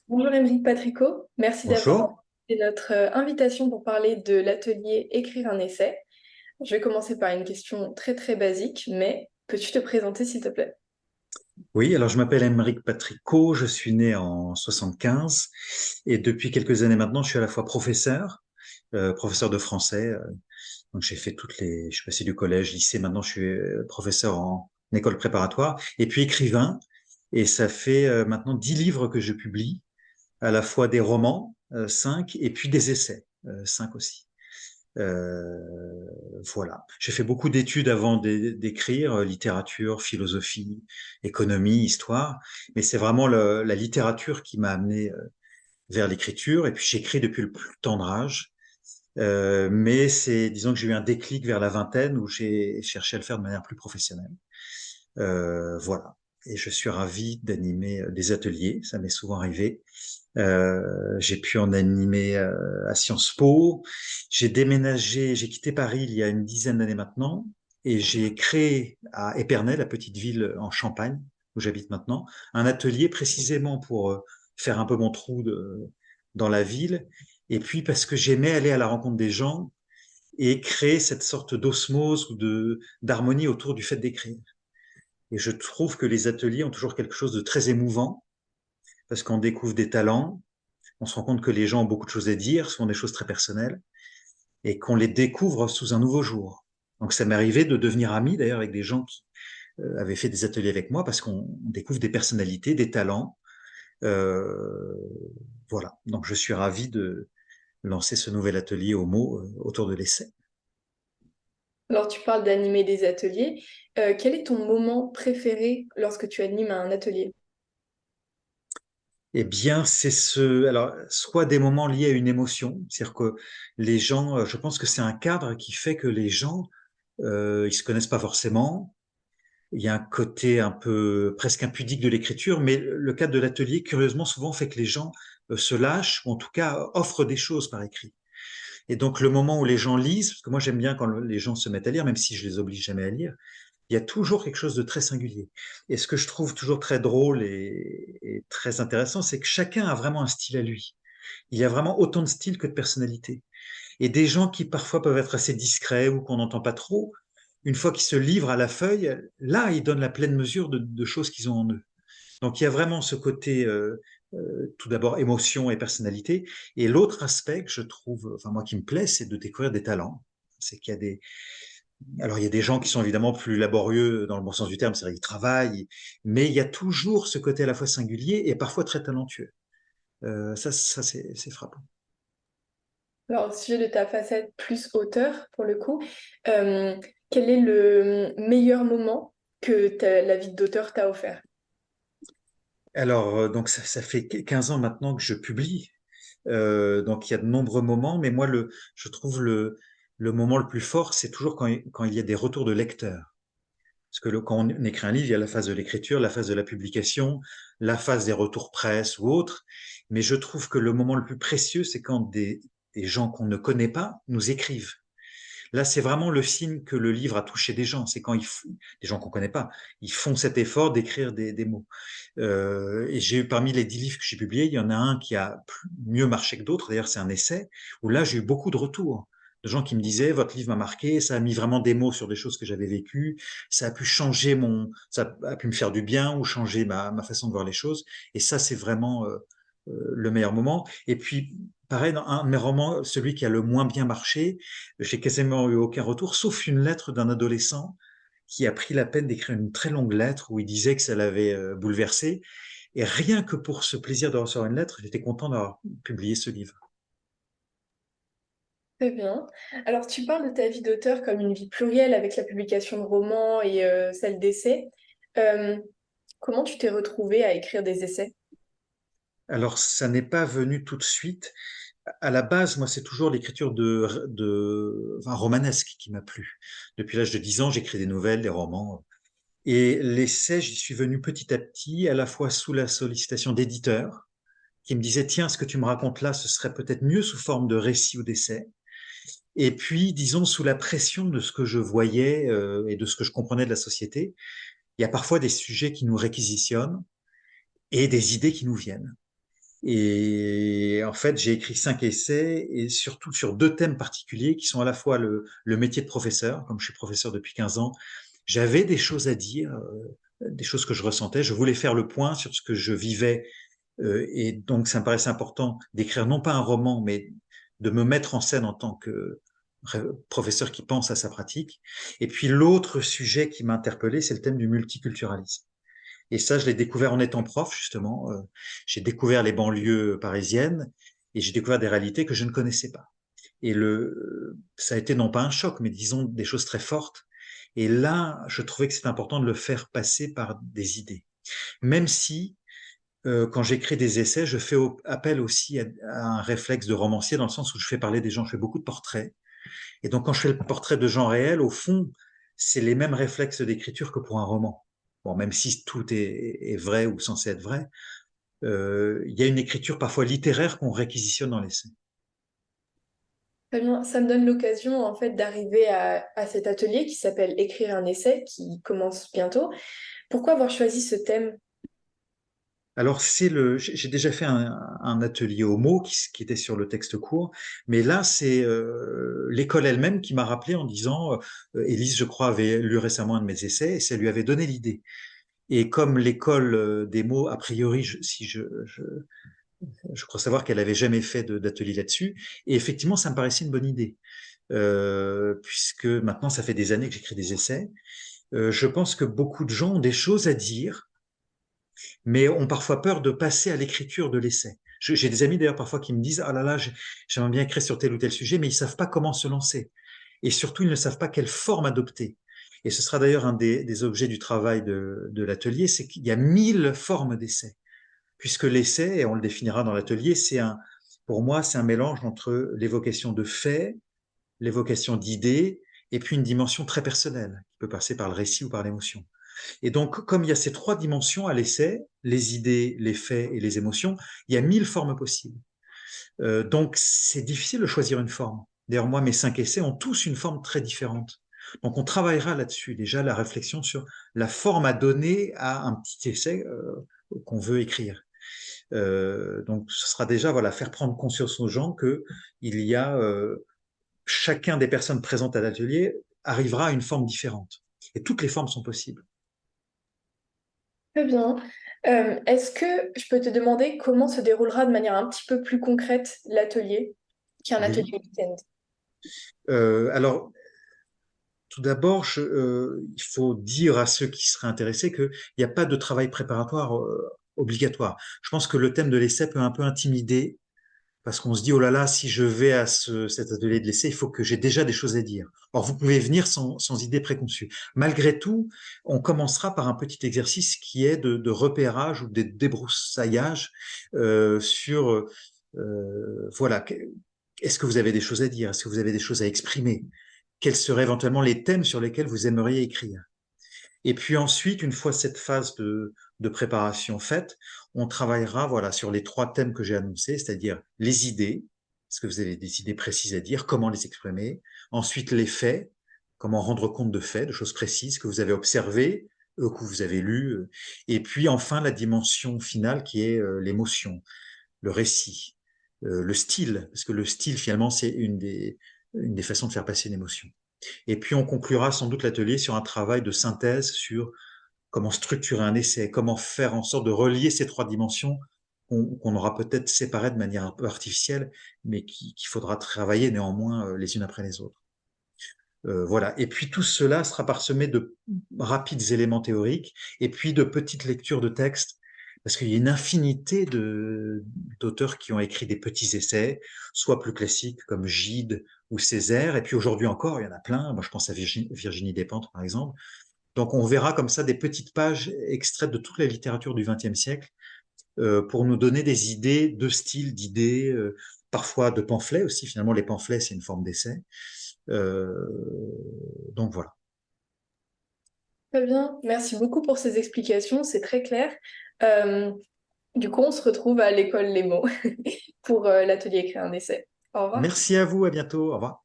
Bonjour Émeric Patricot, merci d'avoir Bonjour. accepté notre invitation pour parler de l'atelier Écrire un essai. Je vais commencer par une question très très basique, mais peux-tu te présenter s'il te plaît? Oui, alors je m'appelle Aymeric Patricot, je suis né en 75 et depuis quelques années maintenant, je suis à la fois professeur, professeur de français. Donc j'ai fait je suis passé du collège, lycée, maintenant je suis professeur en école préparatoire et puis écrivain. Et ça fait maintenant 10 livres que je publie, à la fois des romans, 5, et puis des essais, 5 aussi. Euh, voilà. J'ai fait beaucoup d'études avant d'écrire, littérature, philosophie, économie, histoire, mais c'est vraiment la littérature qui m'a amené vers l'écriture. Et puis j'écris depuis le plus tendre âge, mais disons que j'ai eu un déclic vers la vingtaine où j'ai cherché à le faire de manière plus professionnelle. Voilà. Et je suis ravi d'animer des ateliers, ça m'est souvent arrivé. J'ai pu en animer à Sciences Po. J'ai déménagé, j'ai quitté Paris il y a une dizaine d'années maintenant, et j'ai créé à Épernay, la petite ville en Champagne où j'habite maintenant, un atelier précisément pour faire un peu mon dans la ville, et puis parce que j'aimais aller à la rencontre des gens et créer cette sorte d'osmose ou de d'harmonie autour du fait d'écrire. Et je trouve que les ateliers ont toujours quelque chose de très émouvant parce qu'on découvre des talents, on se rend compte que les gens ont beaucoup de choses à dire, ce sont des choses très personnelles, et qu'on les découvre sous un nouveau jour. Donc ça m'est arrivé de devenir ami d'ailleurs avec des gens qui avaient fait des ateliers avec moi parce qu'on découvre des personnalités, des talents. Euh, voilà. Donc je suis ravi de lancer ce nouvel atelier au mot autour de l'essai. Alors tu parles d'animer des ateliers. Quel est ton moment préféré lorsque tu animes un atelier? Eh bien, alors, soit des moments liés à une émotion, c'est-à-dire que les gens, je pense que c'est un cadre qui fait que les gens, ils se connaissent pas forcément. Il y a un côté un peu presque impudique de l'écriture, mais le cadre de l'atelier, curieusement, souvent fait que les gens se lâchent, ou en tout cas offrent des choses par écrit. Et donc le moment où les gens lisent, parce que moi j'aime bien quand les gens se mettent à lire, même si je les oblige jamais à lire, il y a toujours quelque chose de très singulier. Et ce que je trouve toujours très drôle et très intéressant, c'est que chacun a vraiment un style à lui. Il y a vraiment autant de styles que de personnalités. Et des gens qui parfois peuvent être assez discrets ou qu'on n'entend pas trop, une fois qu'ils se livrent à la feuille, là, ils donnent la pleine mesure de choses qu'ils ont en eux. Donc il y a vraiment ce côté, tout d'abord, émotion et personnalité. Et l'autre aspect que je trouve, enfin moi qui me plaît, c'est de découvrir des talents. C'est qu'il y a alors il y a des gens qui sont évidemment plus laborieux dans le bon sens du terme, c'est-à-dire qu'ils travaillent, mais il y a toujours ce côté à la fois singulier et parfois très talentueux. Ça c'est frappant. Alors au sujet de ta facette plus auteur, pour le coup, euh, quel est le meilleur moment que la vie d'auteur t'a offert? Alors, donc ça fait 15 ans maintenant que je publie. Donc il y a de nombreux moments, mais moi je trouve le moment le plus fort, c'est toujours quand il y a des retours de lecteurs. Parce que quand on écrit un livre, il y a la phase de l'écriture, la phase de la publication, la phase des retours presse ou autres. Mais je trouve que le moment le plus précieux, c'est quand des gens qu'on ne connaît pas nous écrivent. Là, c'est vraiment le signe que le livre a touché des gens. C'est quand des gens qu'on connaît pas, ils font cet effort d'écrire des mots. Et j'ai eu parmi les 10 livres que j'ai publiés, il y en a un qui a mieux marché que d'autres. D'ailleurs, c'est un essai où là, j'ai eu beaucoup de retours de gens qui me disaient, votre livre m'a marqué, ça a mis vraiment des mots sur des choses que j'avais vécues, ça a pu ça a pu me faire du bien ou changer ma façon de voir les choses. Et ça, c'est vraiment le meilleur moment. Et puis, pareil, dans un de mes romans, celui qui a le moins bien marché, j'ai quasiment eu aucun retour, sauf une lettre d'un adolescent qui a pris la peine d'écrire une très longue lettre où il disait que ça l'avait bouleversé. Et rien que pour ce plaisir de recevoir une lettre, j'étais content d'avoir publié ce livre. Très bien. Alors, tu parles de ta vie d'auteur comme une vie plurielle avec la publication de romans et celle d'essais. Euh, Comment tu t'es retrouvé à écrire des essais? Alors, ça n'est pas venu tout de suite. À la base, moi, c'est toujours l'écriture enfin, romanesque qui m'a plu. Depuis l'âge de 10 ans, j'écris des nouvelles, des romans. Et l'essai, j'y suis venu petit à petit, à la fois sous la sollicitation d'éditeurs qui me disaient, tiens, ce que tu me racontes là, ce serait peut-être mieux sous forme de récit ou d'essai. Et puis, disons, sous la pression de ce que je voyais et de ce que je comprenais de la société, il y a parfois des sujets qui nous réquisitionnent et des idées qui nous viennent. Et en fait, j'ai écrit 5 essais et surtout sur 2 thèmes particuliers qui sont à la fois le métier de professeur, comme je suis professeur depuis 15 ans, j'avais des choses à dire, des choses que je ressentais. Je voulais faire le point sur ce que je vivais et donc ça me paraissait important d'écrire non pas un roman, mais de me mettre en scène en tant que professeur qui pense à sa pratique. Et puis l'autre sujet qui m'a interpellé, c'est le thème du multiculturalisme. Et ça, je l'ai découvert en étant prof, justement. J'ai découvert les banlieues parisiennes et j'ai découvert des réalités que je ne connaissais pas. Et ça a été non pas un choc, mais disons des choses très fortes. Et là, je trouvais que c'était important de le faire passer par des idées. Même si, quand j'écris des essais, je fais appel aussi à un réflexe de romancier dans le sens où je fais parler des gens, je fais beaucoup de portraits. Et donc, quand je fais le portrait de gens réels, au fond, c'est les mêmes réflexes d'écriture que pour un roman. Bon, même si tout est vrai ou censé être vrai, il y a une écriture parfois littéraire qu'on réquisitionne dans l'essai. Très bien, ça me donne l'occasion en fait d'arriver à cet atelier qui s'appelle Écrire un essai, qui commence bientôt. Pourquoi avoir choisi ce thème? Alors, j'ai déjà fait un atelier homo qui était sur le texte court, mais là, c'est l'école elle-même qui m'a rappelé en disant, Élise, je crois, avait lu récemment un de mes essais et ça lui avait donné l'idée. Et comme l'école des mots, a priori, si je crois savoir qu'elle avait jamais fait d'atelier là-dessus, et effectivement, ça me paraissait une bonne idée, puisque maintenant, ça fait des années que j'écris des essais. Je pense que beaucoup de gens ont des choses à dire mais ont parfois peur de passer à l'écriture de l'essai. J'ai des amis d'ailleurs parfois qui me disent ah là là, j'aimerais bien écrire sur tel ou tel sujet, mais ils savent pas comment se lancer. Et surtout, ils ne savent pas quelle forme adopter. Et ce sera d'ailleurs un des objets du travail de l'atelier, c'est qu'il y a 1000 formes d'essai. Puisque l'essai, et on le définira dans l'atelier, pour moi, c'est un mélange entre l'évocation de faits, l'évocation d'idées, et puis une dimension très personnelle, qui peut passer par le récit ou par l'émotion. Et donc, comme il y a ces 3 dimensions à l'essai, les idées, les faits et les émotions, il y a 1000 formes possibles. Donc, c'est difficile de choisir une forme. D'ailleurs, moi, mes 5 essais ont tous une forme très différente. Donc, on travaillera là-dessus, déjà, la réflexion sur la forme à donner à un petit essai qu'on veut écrire. Donc, ce sera déjà voilà, faire prendre conscience aux gens que il y a chacun des personnes présentes à l'atelier arrivera à une forme différente. Et toutes les formes sont possibles. Très bien. Est-ce que je peux te demander comment se déroulera de manière un petit peu plus concrète l'atelier, qui est un atelier Oui. week-end? Alors, tout d'abord, il faut dire à ceux qui seraient intéressés qu'il n'y a pas de travail préparatoire obligatoire. Je pense que le thème de l'essai peut un peu intimider parce qu'on se dit, oh là là, si je vais à cet atelier de l'essai, il faut que j'ai déjà des choses à dire. Or, vous pouvez venir sans idée préconçue. Malgré tout, on commencera par un petit exercice qui est de repérage ou de débroussaillage sur, voilà, est-ce que vous avez des choses à dire? Est-ce que vous avez des choses à exprimer? Quels seraient éventuellement les thèmes sur lesquels vous aimeriez écrire? Et puis ensuite, une fois cette phase de préparation faite, on travaillera voilà, sur les 3 thèmes que j'ai annoncés, c'est-à-dire les idées, est-ce que vous avez des idées précises à dire, comment les exprimer, ensuite les faits, comment rendre compte de faits, de choses précises que vous avez observées, que vous avez lues, et puis enfin la dimension finale qui est l'émotion, le récit, le style, parce que le style finalement c'est une des façons de faire passer une émotion. Et puis on conclura sans doute l'atelier sur un travail de synthèse sur comment structurer un essai, comment faire en sorte de relier ces 3 dimensions qu'on aura peut-être séparées de manière un peu artificielle, mais qu'il faudra travailler néanmoins les unes après les autres. Voilà. Et puis tout cela sera parsemé de rapides éléments théoriques et puis de petites lectures de textes, parce qu'il y a une infinité d'auteurs qui ont écrit des petits essais, soit plus classiques comme Gide ou Césaire, et puis aujourd'hui encore, il y en a plein. Moi, je pense à Virginie Despentes, par exemple. Donc on verra comme ça des petites pages extraites de toute la littérature du XXe siècle pour nous donner des idées de style, d'idées, parfois de pamphlets aussi. Finalement, les pamphlets, c'est une forme d'essai. Euh, donc voilà. Très bien. Merci beaucoup pour ces explications, c'est très clair. Euh, du coup, on se retrouve à l'école Les mots pour l'atelier Écrire un essai. Au revoir. Merci à vous, à bientôt, au revoir.